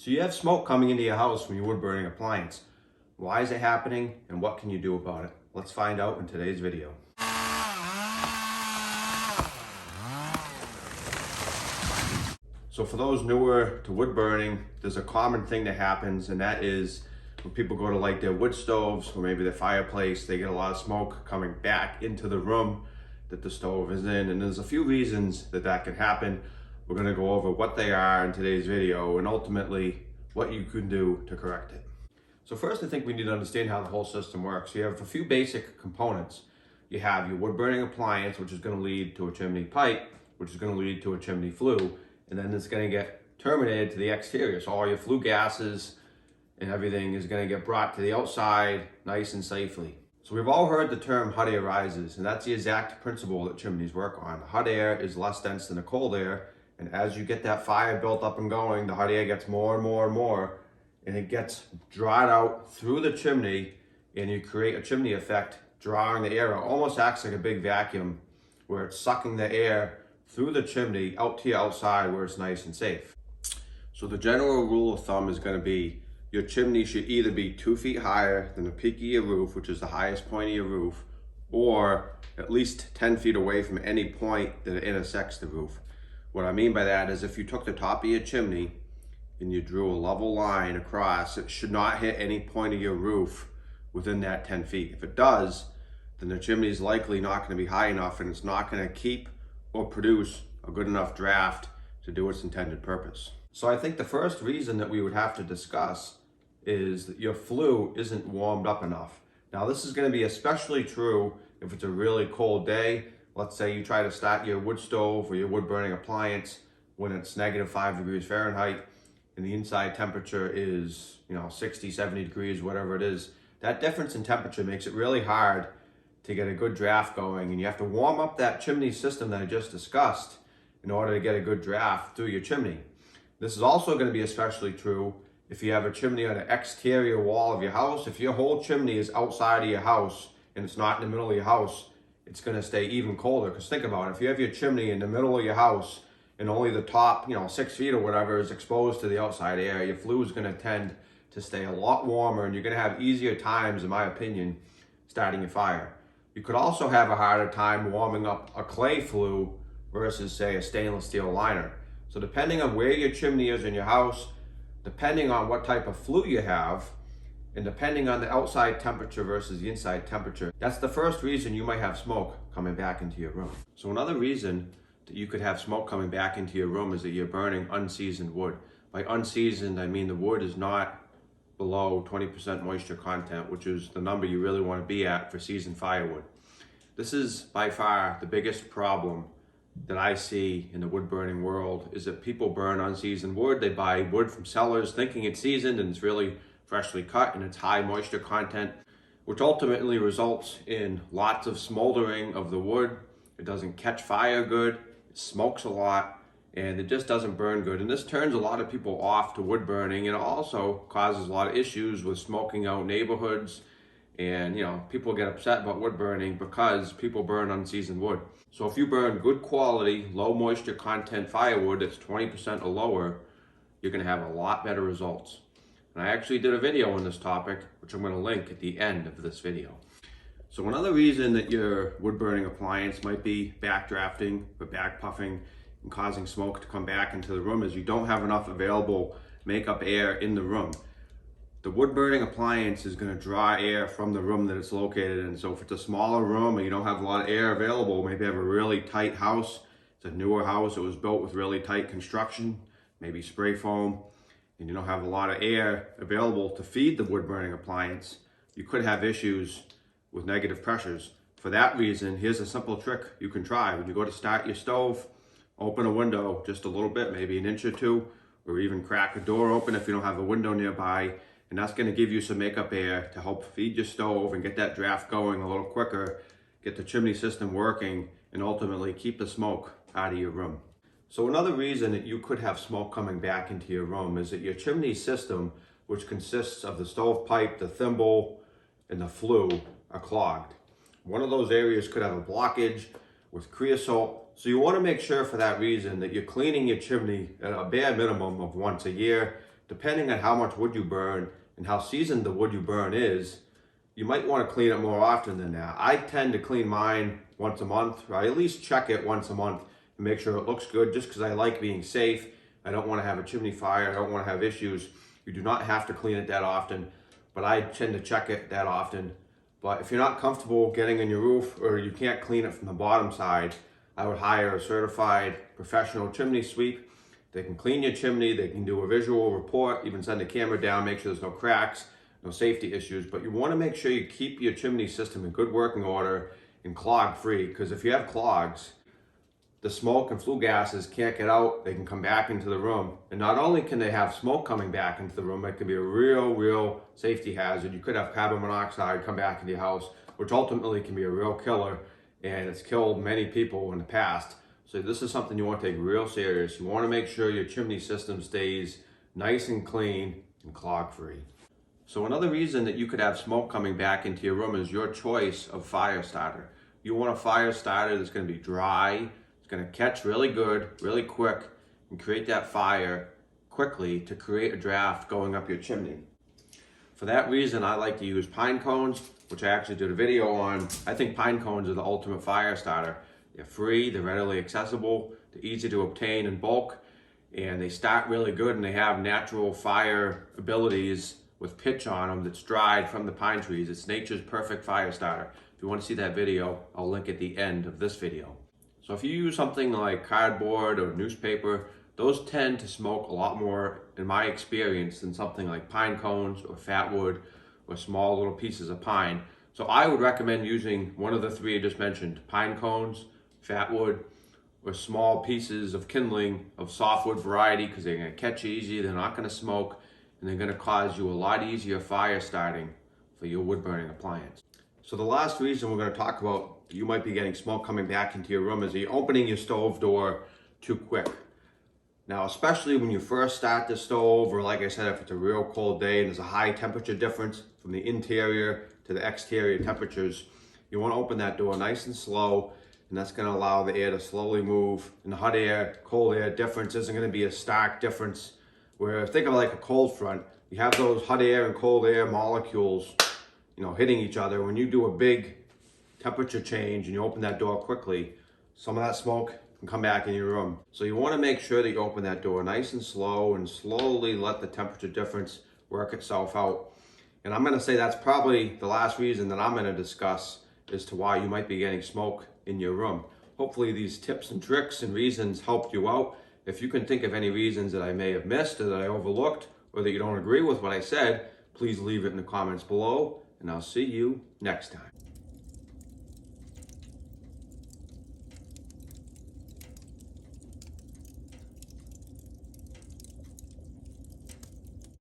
So you have smoke coming into your house from your wood burning appliance. Why is it happening and what can you do about it? Let's find out in today's video. So for those newer to wood burning, there's a common thing that happens, and that is when people go to light their wood stoves or maybe their fireplace, they get a lot of smoke coming back into the room that the stove is in. And there's a few reasons that can happen. We're going to go over what they are in today's video and ultimately what you can do to correct it. So first, I think we need to understand how the whole system works. You have a few basic components. You have your wood burning appliance, which is going to lead to a chimney pipe, which is going to lead to a chimney flue, and then it's going to get terminated to the exterior. So all your flue gases and everything is going to get brought to the outside nice and safely. So we've all heard the term hot air rises, and that's the exact principle that chimneys work on. The hot air is less dense than the cold air, and as you get that fire built up and going, the hot air gets more and more and more, and it gets drawn out through the chimney, and you create a chimney effect, drawing the air out. Almost acts like a big vacuum where it's sucking the air through the chimney out to your outside where it's nice and safe. So the general rule of thumb is going to be your chimney should either be 2 feet higher than the peak of your roof, which is the highest point of your roof, or at least 10 feet away from any point that intersects the roof. What I mean by that is if you took the top of your chimney and you drew a level line across, it should not hit any point of your roof within that 10 feet. If it does, then the chimney is likely not going to be high enough, and it's not going to keep or produce a good enough draft to do its intended purpose. So I think the first reason that we would have to discuss is that your flue isn't warmed up enough. Now this is going to be especially true if it's a really cold day. Let's say you try to start your wood stove or your wood burning appliance when it's -5 degrees Fahrenheit and the inside temperature is 60, 70 degrees, whatever it is. That difference in temperature makes it really hard to get a good draft going, and you have to warm up that chimney system that I just discussed in order to get a good draft through your chimney. This is also going to be especially true if you have a chimney on the exterior wall of your house. If your whole chimney is outside of your house and it's not in the middle of your house, it's going to stay even colder. Because think about it, if you have your chimney in the middle of your house and only the top 6 feet or whatever is exposed to the outside air, your flue is going to tend to stay a lot warmer, and you're going to have easier times, in my opinion, starting your fire. You could also have a harder time warming up a clay flue versus, say, a stainless steel liner. So depending on where your chimney is in your house, depending on what type of flue you have, and depending on the outside temperature versus the inside temperature, that's the first reason you might have smoke coming back into your room. So another reason that you could have smoke coming back into your room is that you're burning unseasoned wood. By unseasoned, I mean the wood is not below 20% moisture content, which is the number you really want to be at for seasoned firewood. This is by far the biggest problem that I see in the wood burning world, is that people burn unseasoned wood. They buy wood from sellers thinking it's seasoned and it's really freshly cut and it's high moisture content, which ultimately results in lots of smoldering of the wood. It doesn't catch fire good, it smokes a lot, and it just doesn't burn good. And this turns a lot of people off to wood burning, and it also causes a lot of issues with smoking out neighborhoods. And people get upset about wood burning because people burn unseasoned wood. So if you burn good quality, low moisture content firewood that's 20% or lower, you're going to have a lot better results. And I actually did a video on this topic, which I'm going to link at the end of this video. So another reason that your wood burning appliance might be backdrafting or back puffing and causing smoke to come back into the room is you don't have enough available makeup air in the room. The wood burning appliance is going to draw air from the room that it's located in. So if it's a smaller room and you don't have a lot of air available, maybe you have a really tight house, it's a newer house, it was built with really tight construction, maybe spray foam, and you don't have a lot of air available to feed the wood burning appliance, you could have issues with negative pressures. For that reason, here's a simple trick you can try. When you go to start your stove, open a window just a little bit, maybe 1 inch or 2, or even crack a door open if you don't have a window nearby, and that's going to give you some makeup air to help feed your stove and get that draft going a little quicker, get the chimney system working, and ultimately keep the smoke out of your room. So another reason that you could have smoke coming back into your room is that your chimney system, which consists of the stovepipe, the thimble, and the flue, are clogged. One of those areas could have a blockage with creosote. So you want to make sure for that reason that you're cleaning your chimney at a bare minimum of once a year, depending on how much wood you burn and how seasoned the wood you burn is, you might want to clean it more often than that. I tend to clean mine once a month, or I at least check it once a month and make sure it looks good, just because I like being safe. I don't want to have a chimney fire. I don't want to have issues. You do not have to clean it that often, but I tend to check it that often. But if you're not comfortable getting in your roof, or you can't clean it from the bottom side, I would hire a certified professional chimney sweep. They can clean your chimney, they can do a visual report, even send a camera down, make sure there's no cracks, no safety issues. But you want to make sure you keep your chimney system in good working order and clog free, because if you have clogs, the smoke and flue gases can't get out, they can come back into the room. And not only can they have smoke coming back into the room, it can be a real safety hazard. You could have carbon monoxide come back into your house, which ultimately can be a real killer, and it's killed many people in the past. So this is something you want to take real serious. You want to make sure your chimney system stays nice and clean and clog free. So another reason that you could have smoke coming back into your room is your choice of fire starter. You want a fire starter that's going to be dry, it's going to catch really good, really quick, and create that fire quickly to create a draft going up your chimney. For that reason, I like to use pine cones, which I actually did a video on. I think pine cones are the ultimate fire starter. They're free, they're readily accessible, they're easy to obtain in bulk, and they start really good, and they have natural fire abilities with pitch on them that's dried from the pine trees. It's nature's perfect fire starter. If you want to see that video, I'll link at the end of this video. So if you use something like cardboard or newspaper, those tend to smoke a lot more, in my experience, than something like pine cones or fat wood or small little pieces of pine. So I would recommend using one of the three I just mentioned: pine cones, fat wood, or small pieces of kindling of softwood variety, because they're going to catch easy, they're not going to smoke, and they're going to cause you a lot easier fire starting for your wood burning appliance. So the last reason we're going to talk about you might be getting smoke coming back into your room is you're opening your stove door too quick. Now, especially when you first start the stove, or like I said, if it's a real cold day and there's a high temperature difference from the interior to the exterior temperatures, you want to open that door nice and slow, and that's going to allow the air to slowly move. And the hot air, cold air difference isn't going to be a stark difference. Where, think of it like a cold front. You have those hot air and cold air molecules, hitting each other. When you do a big temperature change and you open that door quickly, some of that smoke can come back in your room. So you want to make sure that you open that door nice and slow, and slowly let the temperature difference work itself out. And I'm going to say that's probably the last reason that I'm going to discuss as to why you might be getting smoke in your room. Hopefully these tips and tricks and reasons helped you out. If you can think of any reasons that I may have missed, or that I overlooked, or that you don't agree with what I said, please leave it in the comments below, and I'll see you next time.